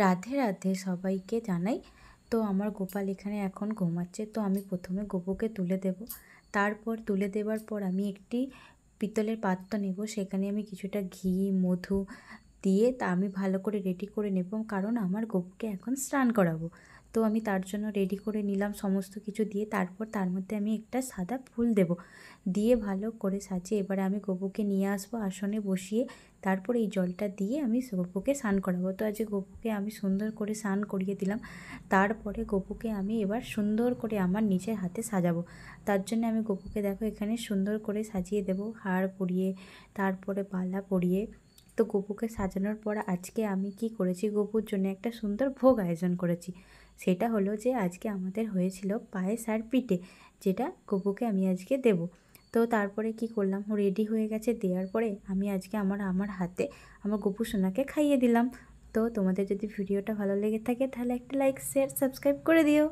রাধে রাধে সবাইকে জানাই। তো আমার গোপাল এখানে এখন ঘুমাচ্ছে। তো আমি প্রথমে গোপুকে তুলে দেব। তারপর তুলে দেওয়ার পর আমি একটি পিতলের পাত্র নেব, সেখানে আমি কিছুটা ঘি মধু দিয়ে তা আমি ভালো করে রেডি করে নেব, কারণ আমার গপুকে এখন স্নান করাবো। তো আমি তার জন্য রেডি করে নিলাম সমস্ত কিছু দিয়ে। তারপর তার মধ্যে আমি একটা সাদা ফুল দেব, দিয়ে ভালো করে সাজিয়ে এবারে আমি গপুকে নিয়ে আসবো আসনে বসিয়ে। তারপর এই জলটা দিয়ে আমি গপুকে স্নান করাবো। তো আজকে গপুকে আমি সুন্দর করে স্নান করিয়ে দিলাম। তারপরে গপুকে আমি এবার সুন্দর করে আমার নিজের হাতে সাজাবো। তার জন্য আমি গপুকে দেখো এখানে সুন্দর করে সাজিয়ে দেবো, হার পরিয়ে তারপরে বালা পরিয়ে। তো গপুকে সাজানোর পর আজকে আমি কি করেছি, গপুর জন্য একটা সুন্দর ভোগ আয়োজন করেছি। সেটা হলো যে আজকে আমাদের হয়েছিল পায়েস আর পিঠে, যেটা গপুকে আমি আজকে দেব। তো তারপরে কি করলাম, রেডি হয়ে গেছে, দেওয়ার পরে আমি আজকে আমার হাতে আমার গপু সোনাকে খাইয়ে দিলাম। তো তোমাদের যদি ভিডিওটা ভালো লেগে থাকে তাহলে একটা লাইক শেয়ার সাবস্ক্রাইব করে দিও।